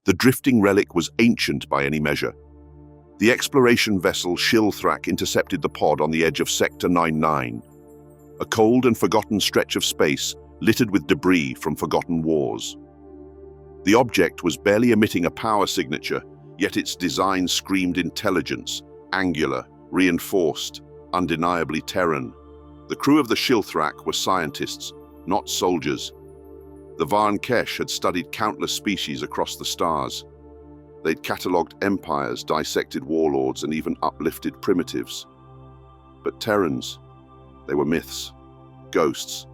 The drifting relic was ancient by any measure. The exploration vessel Shilthrak intercepted the pod on the edge of Sector 99, a cold and forgotten stretch of space littered with debris from forgotten wars. The object was barely emitting a power signature, yet its design screamed intelligence, angular, reinforced, undeniably Terran. The crew of the Shilthrak were scientists, not soldiers. The Varnkesh had studied countless species across the stars. They'd catalogued empires, dissected warlords, and even uplifted primitives. But Terrans, they were myths, ghosts.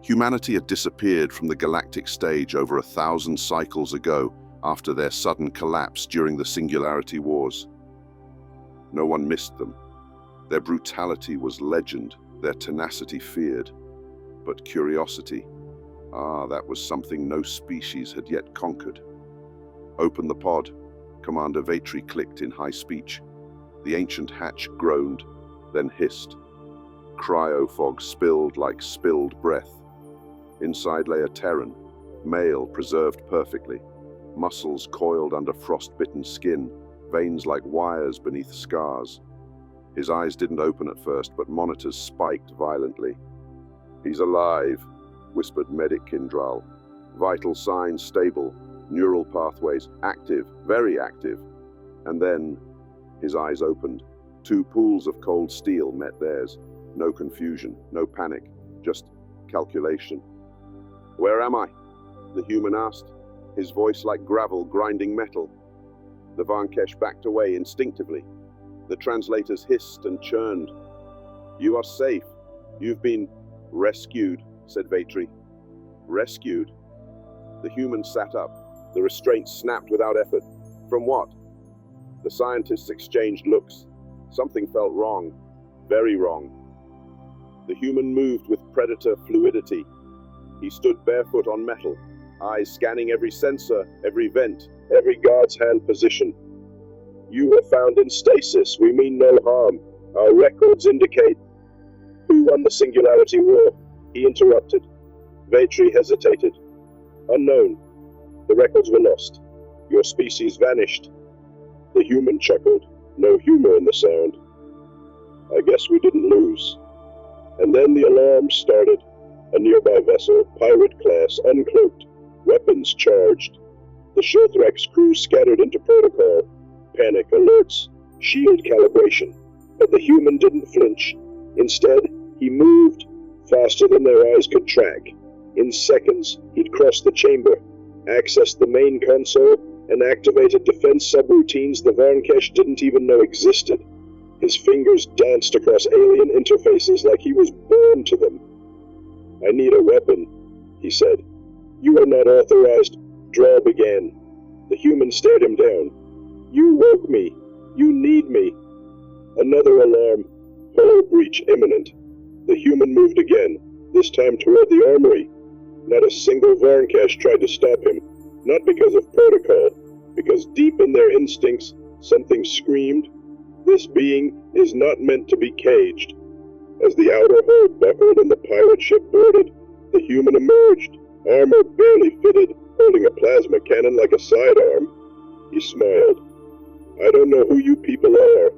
Humanity had disappeared from the galactic stage over 1,000 cycles ago after their sudden collapse during the Singularity Wars. No one missed them. Their brutality was legend, their tenacity feared. But curiosity, that was something no species had yet conquered. "Open the pod," Commander Vatri clicked in high speech. The ancient hatch groaned, then hissed. Cryo-fog spilled like spilled breath. Inside lay a Terran, male, preserved perfectly. Muscles coiled under frost-bitten skin, veins like wires beneath scars. His eyes didn't open at first, but monitors spiked violently. "He's alive," whispered Medic Kindral. "Vital signs stable. Neural pathways active, very active." And then his eyes opened. Two pools of cold steel met theirs. No confusion, no panic, just calculation. "Where am I?" the human asked, his voice like gravel grinding metal. The Varnkesh backed away instinctively. The translators hissed and churned. "You are safe. You've been rescued," said Vatri. "Rescued?" The human sat up. The restraint snapped without effort. "From what?" The scientists exchanged looks. Something felt wrong. Very wrong. The human moved with predator fluidity. He stood barefoot on metal, eyes scanning every sensor, every vent, every guard's hand position. "You were found in stasis. We mean no harm. Our records indicate—" "Who won the Singularity War?" he interrupted. Vatri hesitated. "Unknown. The records were lost. Your species vanished." The human chuckled. No humor in the sound. "I guess we didn't lose." And then the alarm started. A nearby vessel, pirate class, uncloaked, weapons charged. The Shilthrak's crew scattered into protocol. Panic alerts, shield calibration. But the human didn't flinch. Instead, he moved faster than their eyes could track. In seconds, he'd crossed the chamber, accessed the main console, and activated defense subroutines the Varnkesh didn't even know existed. His fingers danced across alien interfaces like he was born to them. "I need a weapon," he said. "You are not authorized." Draw began. The human stared him down. "You woke me. You need me." Another alarm. Hull breach imminent. The human moved again, this time toward the armory. Not a single Varnkesh tried to stop him. Not because of protocol, because deep in their instincts, something screamed, "This being is not meant to be caged." As the outer hull buckled and the pirate ship boarded, the human emerged, armor barely fitted, holding a plasma cannon like a sidearm. He smiled. "I don't know who you people are,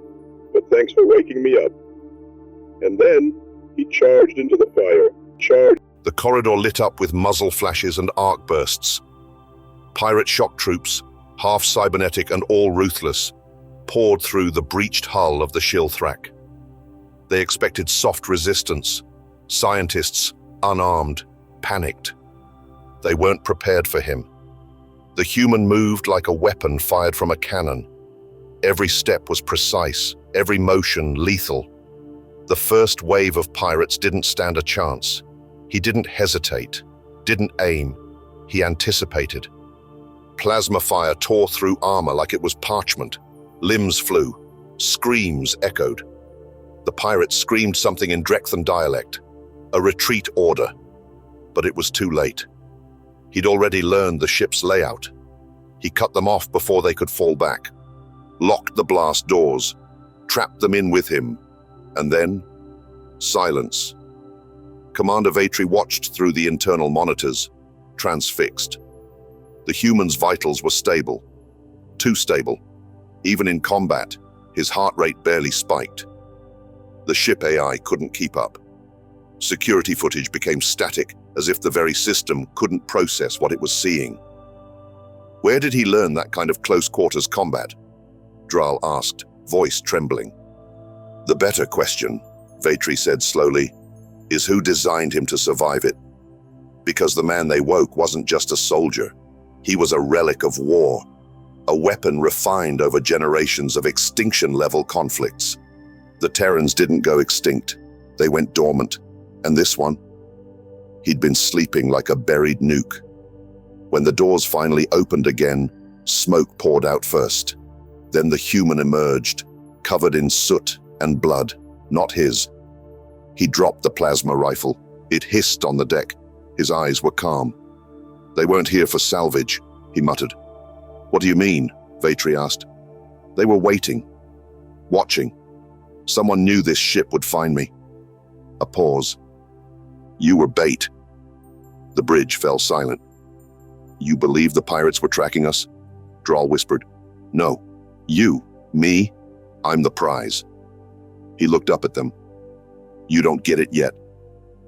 but thanks for waking me up." And then he charged into the fire. The corridor lit up with muzzle flashes and arc bursts. Pirate shock troops, half cybernetic and all ruthless, poured through the breached hull of the Shilthrak. They expected soft resistance. Scientists, unarmed, panicked. They weren't prepared for him. The human moved like a weapon fired from a cannon. Every step was precise, every motion lethal. The first wave of pirates didn't stand a chance. He didn't hesitate, didn't aim. He anticipated. Plasma fire tore through armor like it was parchment. Limbs flew. Screams echoed. The pirates screamed something in Drekthan dialect, a retreat order. But it was too late. He'd already learned the ship's layout. He cut them off before they could fall back, locked the blast doors, trapped them in with him, and then silence. Commander Vatri watched through the internal monitors, transfixed. The human's vitals were stable. Too stable. Even in combat, his heart rate barely spiked. The ship AI couldn't keep up. Security footage became static, as if the very system couldn't process what it was seeing. Where did he learn that kind of close-quarters combat? Dral asked, voice trembling. The better question, Vatri said slowly, is who designed him to survive it? Because the man they woke wasn't just a soldier. He was a relic of war, a weapon refined over generations of extinction-level conflicts. The Terrans didn't go extinct. They went dormant. And this one? He'd been sleeping like a buried nuke. When the doors finally opened again, smoke poured out first. Then the human emerged, covered in soot and blood, not his. He dropped the plasma rifle. It hissed on the deck. His eyes were calm. They weren't here for salvage, he muttered. What do you mean? Vatri asked. They were waiting, watching. Someone knew this ship would find me. A pause. You were bait. The bridge fell silent. You believe the pirates were tracking us? Dral whispered. No. You. Me. I'm the prize. He looked up at them. You don't get it yet.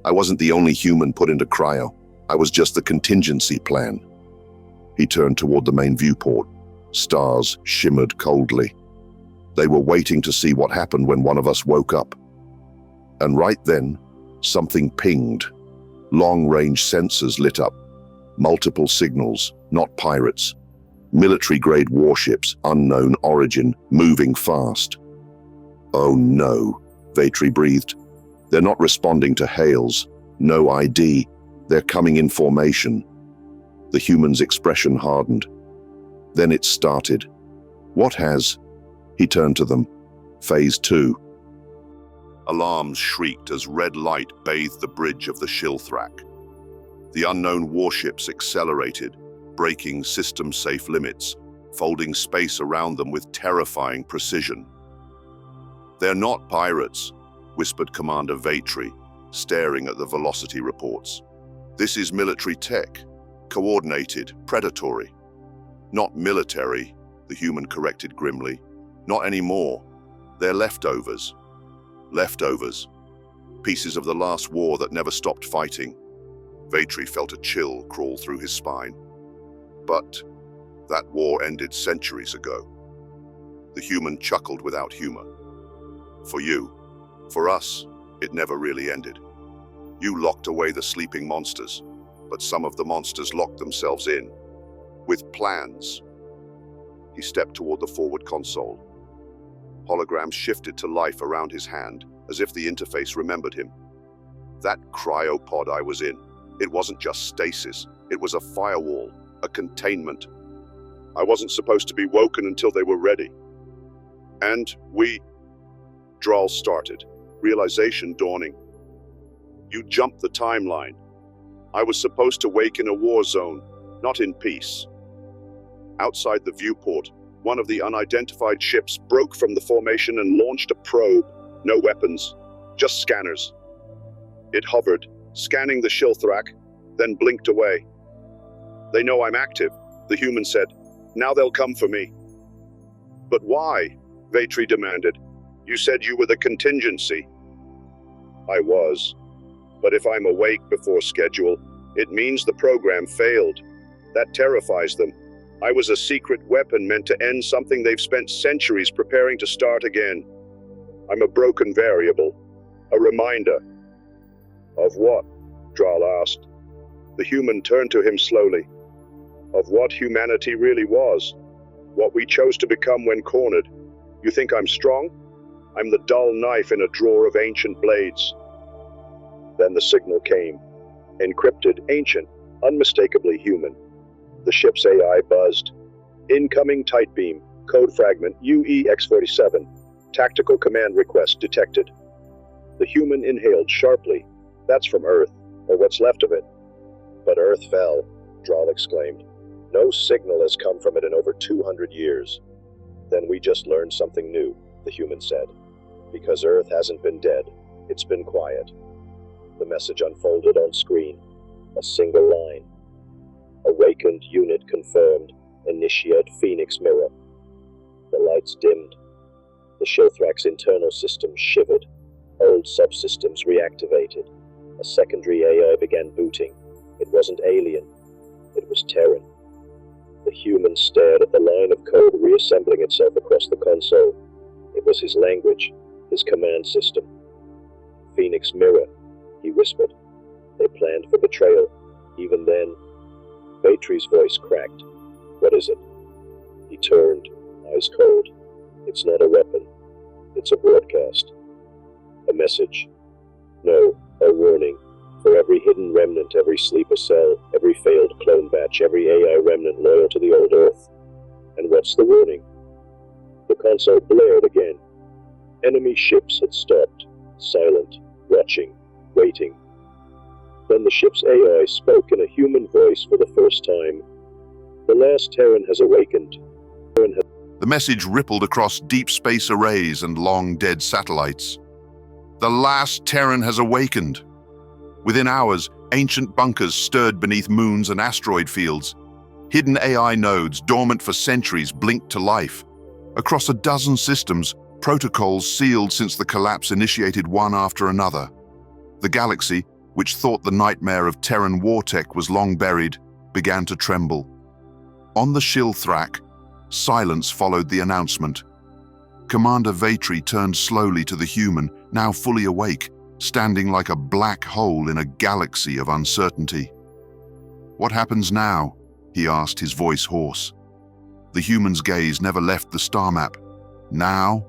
I wasn't the only human put into cryo. I was just the contingency plan. He turned toward the main viewport. Stars shimmered coldly. They were waiting to see what happened when one of us woke up. And right then, something pinged. Long-range sensors lit up. Multiple signals, not pirates. Military-grade warships, unknown origin, moving fast. Oh no, Vatri breathed. They're not responding to hails. No ID. They're coming in formation. The human's expression hardened. Then it started. What has? He turned to them. Phase 2. Alarms shrieked as red light bathed the bridge of the Shilthrak. The unknown warships accelerated, breaking system-safe limits, folding space around them with terrifying precision. They're not pirates, whispered Commander Vatri, staring at the velocity reports. This is military tech, coordinated, predatory. Not military, the human corrected grimly. Not anymore. They're leftovers. Leftovers. Pieces of the last war that never stopped fighting. Vatri felt a chill crawl through his spine. But that war ended centuries ago. The human chuckled without humor. For you, for us, it never really ended. You locked away the sleeping monsters, but some of the monsters locked themselves in, with plans. He stepped toward the forward console. Holograms shifted to life around his hand, as if the interface remembered him. That cryopod I was in, it wasn't just stasis, it was a firewall, a containment. I wasn't supposed to be woken until they were ready. And Dral started, realization dawning. You jumped the timeline. I was supposed to wake in a war zone, not in peace. Outside the viewport, one of the unidentified ships broke from the formation and launched a probe. No weapons, just scanners. It hovered, scanning the Shilthrak, then blinked away. They know I'm active, the human said. Now they'll come for me. But why? Vatri demanded. You said you were the contingency. I was. But if I'm awake before schedule, it means the program failed. That terrifies them. I was a secret weapon meant to end something they've spent centuries preparing to start again. I'm a broken variable, a reminder. Of what? Dral asked. The human turned to him slowly. Of what humanity really was. What we chose to become when cornered. You think I'm strong? I'm the dull knife in a drawer of ancient blades. Then the signal came. Encrypted, ancient, unmistakably human. The ship's AI buzzed. Incoming tight beam, code fragment UEX-47. Tactical command request detected. The human inhaled sharply. That's from Earth, or what's left of it. But Earth fell, Dral exclaimed. No signal has come from it in over 200 years. Then we just learned something new, the human said. Because Earth hasn't been dead, it's been quiet. The message unfolded on screen. A single line. Awakened unit confirmed. Initiate Phoenix mirror. The lights dimmed. The Shilthrak's internal systems shivered. Old subsystems reactivated. A secondary AI began booting. It wasn't alien. It was Terran. The human stared at the line of code reassembling itself across the console. It was his language, his command system. Phoenix mirror, he whispered. They planned for betrayal. Even then, Vatri's voice cracked. What is it? He turned, eyes cold. It's not a weapon. It's a broadcast. A message. No, a warning. For every hidden remnant, every sleeper cell, every failed clone batch, every AI remnant loyal to the old Earth. And what's the warning? The console blared again. Enemy ships had stopped, silent, watching, waiting. Then the ship's AI spoke in a human voice for the first time. The last Terran has awakened. The message rippled across deep space arrays and long-dead satellites. The last Terran has awakened. Within hours, ancient bunkers stirred beneath moons and asteroid fields. Hidden AI nodes, dormant for centuries, blinked to life. Across a dozen systems, protocols sealed since the collapse initiated one after another. The galaxy, which thought the nightmare of Terran war tech was long buried, began to tremble. On the Shilthrak, silence followed the announcement. Commander Vatri turned slowly to the human, now fully awake, standing like a black hole in a galaxy of uncertainty. "What happens now?" he asked, his voice hoarse. The human's gaze never left the star map. Now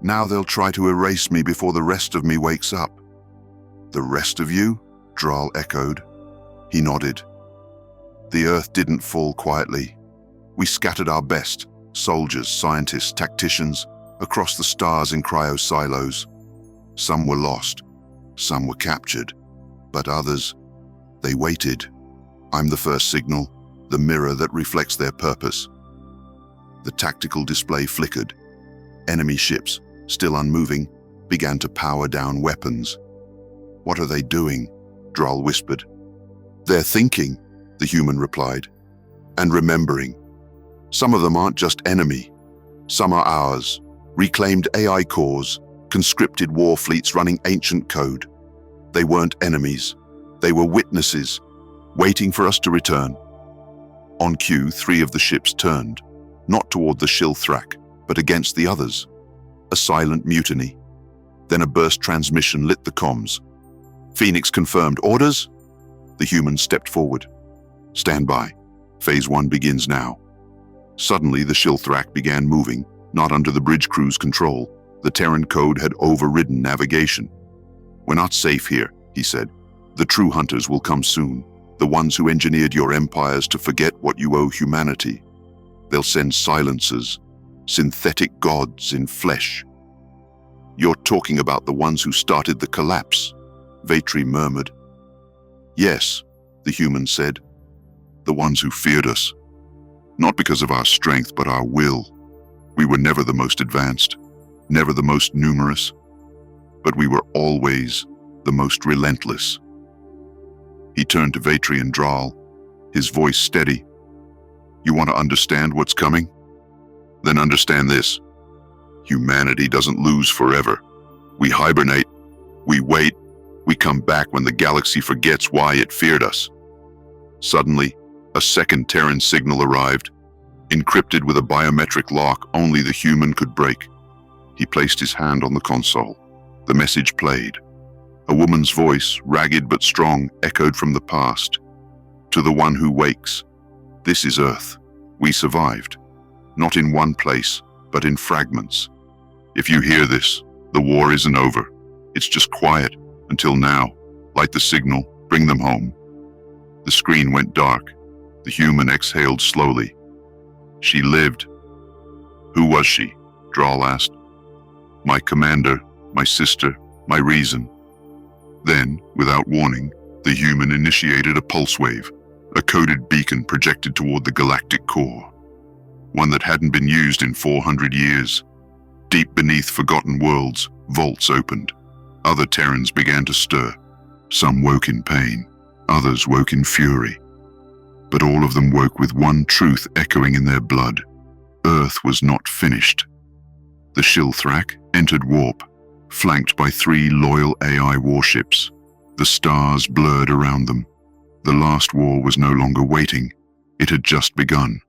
they'll try to erase me before the rest of me wakes up." "The rest of you?" Dral echoed. He nodded. "The Earth didn't fall quietly. We scattered our best, soldiers, scientists, tacticians, across the stars in cryo-silos. Some were lost, some were captured, but others, they waited. I'm the first signal, the mirror that reflects their purpose." The tactical display flickered. Enemy ships, still unmoving, began to power down weapons. "What are they doing?" Dral whispered. "They're thinking," the human replied, "and remembering. Some of them aren't just enemy. Some are ours, reclaimed AI cores, conscripted war fleets running ancient code. They weren't enemies. They were witnesses, waiting for us to return." On cue, 3 of the ships turned, not toward the Shilthrak, but against the others. A silent mutiny. Then a burst transmission lit the comms. Phoenix confirmed. "Orders?" The human stepped forward. "Stand by. Phase 1 begins now." Suddenly, the Shilthrak began moving, not under the bridge crew's control. The Terran code had overridden navigation. "We're not safe here," he said. "The true hunters will come soon, the ones who engineered your empires to forget what you owe humanity. They'll send silencers, synthetic gods in flesh." "You're talking about the ones who started the collapse," Vatri murmured. "Yes," the human said. "The ones who feared us. Not because of our strength, but our will. We were never the most advanced, never the most numerous, but we were always the most relentless." He turned to Vatri and Dral, his voice steady. "You want to understand what's coming? Then understand this. Humanity doesn't lose forever. We hibernate, we wait, we come back when the galaxy forgets why it feared us." Suddenly, a second Terran signal arrived, encrypted with a biometric lock only the human could break. He placed his hand on the console. The message played. A woman's voice, ragged but strong, echoed from the past. "To the one who wakes. This is Earth. We survived. Not in one place, but in fragments. If you hear this, the war isn't over. It's just quiet, until now. Light the signal, bring them home." The screen went dark. The human exhaled slowly. "She lived." "Who was she?" Dral asked. "My commander, my sister, my reason." Then, without warning, the human initiated a pulse wave, a coded beacon projected toward the galactic core. One that hadn't been used in 400 years. Deep beneath forgotten worlds, vaults opened. Other Terrans began to stir. Some woke in pain, others woke in fury. but all of them woke with one truth echoing in their blood. Earth was not finished. The Shilthrak entered warp, flanked by 3 loyal AI warships. The stars blurred around them. The last war was no longer waiting. It had just begun.